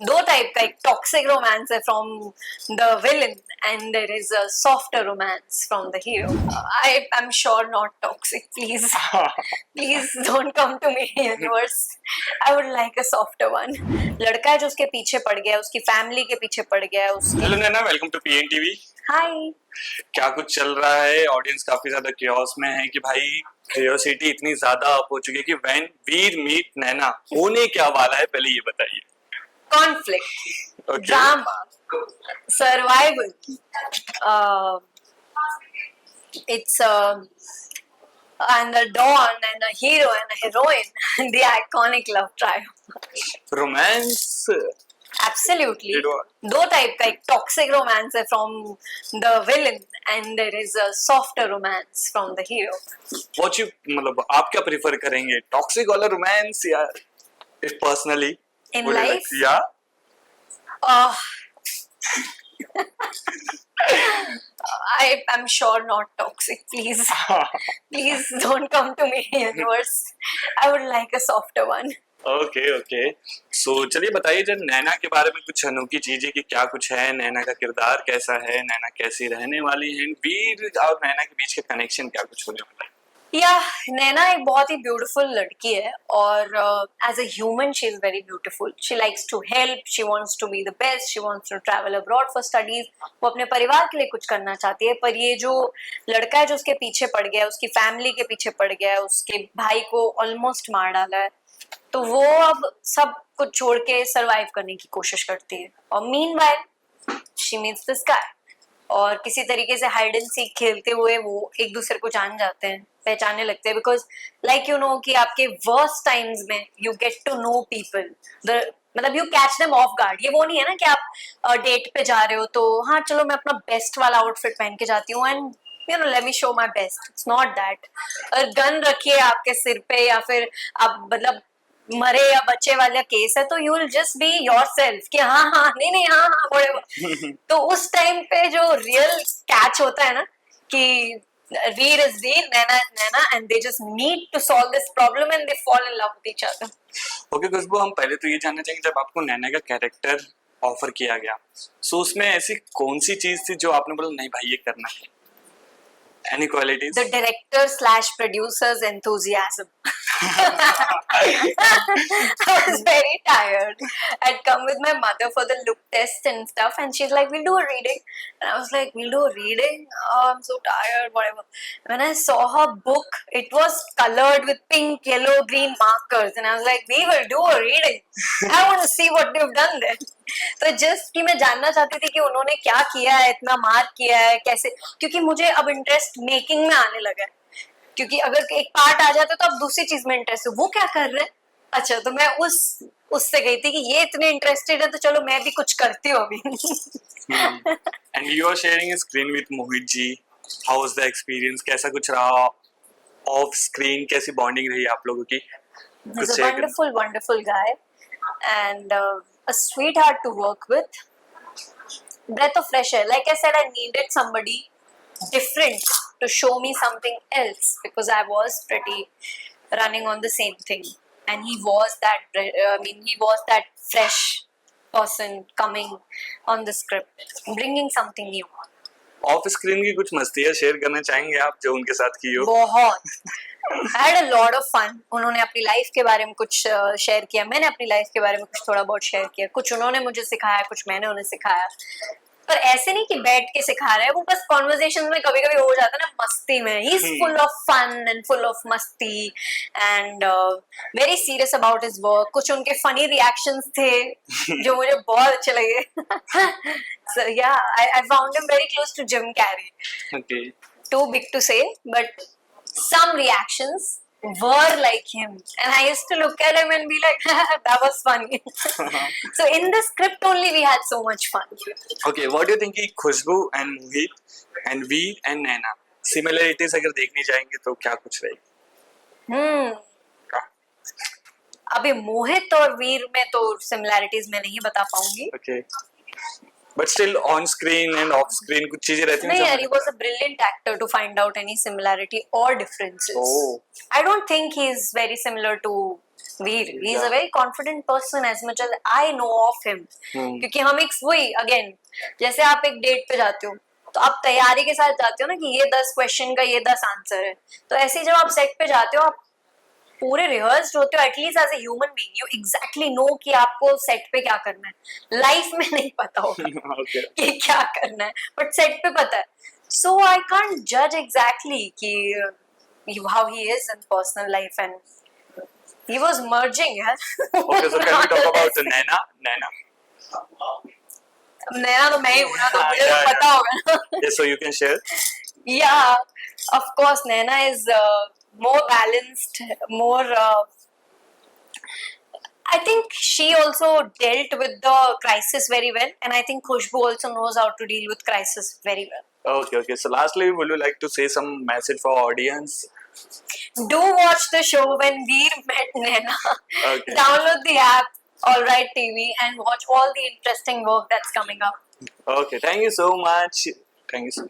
दो टाइप का, एक टॉक्सिक रोमांस है from the villain and there is a softer romance from the hero. I am sure not toxic, please please don't come to me universe. I would like a softer one. लड़का है जो उसके पीछे पड़ गया, उसकी family के पीछे पड़ गया, उसकी. Hello Naina, welcome to PN TV. Hi. क्या कुछ चल रहा है? ऑडियंस काफी ज्यादा क्यूरियस में है कि भाई क्यूरियोसिटी इतनी ज्यादा अप हो चुकी है कि व्हेन वीर मीट नैना होने क्या वाला है, पहले ये बताइए. Conflict, Okay. Drama, survival. It's and a dawn and a hero and a heroine. The iconic love trio. Romance. Absolutely. It was. दो टाइप का, एक टॉक्सिक रोमांस है from the villain and there is a softer romance from the hero. What you मतलब आप क्या prefer करेंगे, toxic वाला romance या इफ पर्सनली In life? या I am sure not toxic. Please, please don't come to me, universe. I would like a softer one. Okay okay. So चलिए बताइए जब नैना के बारे में कुछ अनोखी चीजें कि क्या कुछ है, नैना का किरदार कैसा है, नैना कैसी रहने वाली है, वीर और नैना के बीच का कनेक्शन क्या कुछ होने वाला है. या नैना एक बहुत ही ब्यूटीफुल लड़की है और as a human she is very beautiful. She likes to help, she wants to be the best, she wants to travel abroad for studies. वो अपने परिवार के लिए कुछ करना चाहती है, पर ये जो लड़का है जो उसके पीछे पड़ गया, उसकी फैमिली के पीछे पड़ गया, उसके भाई को ऑलमोस्ट मार डाला है, तो वो अब सब कुछ छोड़ के सरवाइव करने की कोशिश करती है. और meanwhile she meets this guy और किसी तरीके से हाइड एंड सीक खेलते हुए वो एक दूसरे को जान जाते हैं, पहचानने लगते हैं. बिकॉज लाइक यू नो कि आपके वर्स्ट टाइम्स में you get to know people, मतलब you catch them off guard. ये वो नहीं है ना कि आप डेट पे जा रहे हो तो हाँ चलो मैं अपना बेस्ट वाला आउटफिट पहन के जाती हूँ and you know let me show my best. It's not that. Gun रखिए आपके सिर पे या फिर आप मतलब मरे या बच्चे वाला केस है तो you will just be yourself कि हाँ हाँ नहीं नहीं हाँ हाँ whatever. तो उस टाइम पे जो रियल कैच होता है ना कि Veer is Veer, Naina is Naina and they just need to solve this problem and they fall in love with each other. Okay Khushboo, हम पहले तो ये जानना चाहेंगे जब आपको नैना का कैरेक्टर ऑफर किया गया, सो उसमें ऐसी कौन सी चीज थी जो आपने बोला नहीं भाई ये करना है? Any qualities? The director slash producer's enthusiasm. I was very tired. I'd come with my mother for the look test and stuff, and she's like, "We'll do a reading," and I was like, "We'll do a reading? Oh, I'm so tired, whatever." When I saw her book, it was colored with pink, yellow, green markers, and I was like, "We will do a reading. I want to see what you've done there." तो just कि मैं जानना चाहती थी कि उन्होंने क्या किया है, इतना मार्क किया है कैसे, क्योंकि मुझे अब इंटरेस्ट मेकिंग में आने लगा है. क्योंकि अगर एक पार्ट आ जाता तो अब दूसरी चीज में इंटरेस्ट है, वो क्या कर रहे हैं. अच्छा तो मैं उससे गई थी कि ये इतने इंटरेस्टेड है तो चलो मैं भी कुछ करती हूँ अभी. And you are sharing a screen with Mohit ji. How was the experience? कैसा कुछ रहा ऑफ स्क्रीन? कैसी बॉन्डिंग रही आप लोगों की? He's a wonderful, wonderful guy and a sweetheart to work with. Breath of fresh air. Like I said, I needed somebody different to show me something else because I was pretty running on the same thing. And he was that, he was that fresh person coming on the script, bringing something new. Of screen की कुछ मस्तियां share करना चाहेंगे आप जो उनके साथ की हो? बहुत. I had a lot of fun. उन्होंने अपनी लाइफ के बारे में कुछ शेयर किया, मैंने अपनी लाइफ के बारे में कुछ थोड़ा बहुत शेयर किया, कुछ उन्होंने मुझे सिखाया, कुछ मैंने उन्हें सिखाया. पर ऐसे नहीं कि बैठ के सिखा रहे हैं, वो बस कॉन्वर्सेशन में कभी कभी हो जाता है ना मस्ती में. He is full of fun and full of मस्ती and very serious about his work. कुछ उनके फनी रिएक्शंस थे जो मुझे बहुत अच्छे लगे. So yeah, I found him very close to Jim Carrey. Okay. Too big to say, but some reactions were like him, and I used to look at him and be like, "That was funny." So in the script only, we had so much fun. Okay, what do you think कि खुशबू and Mohit and we and Naina similarities अगर देखने जाएंगे तो क्या कुछ रहेगी? अभी मोहित और वीर में तो सिमिलैरिटीज मैं नहीं बता पाऊंगी. Okay. But still on screen and off screen कुछ चीजें रहती हैं. नहीं यार, he was a brilliant actor to find out any similarity or differences. Oh. I don't think he is very similar to Veer he is a very confident person as much as I know of him, क्योंकि हम एक वही again जैसे आप एक date पे जाते हो तो आप तैयारी के साथ जाते हो ना कि ये 10 क्वेश्चन का ये 10 आंसर है, तो ऐसे ही जब आप सेट पे जाते हो आप पूरे रिहर्स्ड होते हो, at least as a human being you exactly know कि आपको सेट पे क्या करना है। लाइफ में नहीं पता होगा ओके कि क्या करना है, बट सेट पे पता है। सो आई कांट जज एग्जैक्टली कि how he is in personal life and he was merging यार। Okay so can we talk about Naina Naina Naina तो मैं ही हूँ ना, तो मुझे तो पता होगा ना। yes so you can share Yeah, of course Naina is more balanced, more I think she also dealt with the crisis very well, and I think Khushbu also knows how to deal with crisis very well. okay so lastly would you like to say some message for audience Do watch the show When Veer Met Naina. Okay. Download the app All Right TV and watch all the interesting work that's coming up. okay thank you so much thank you so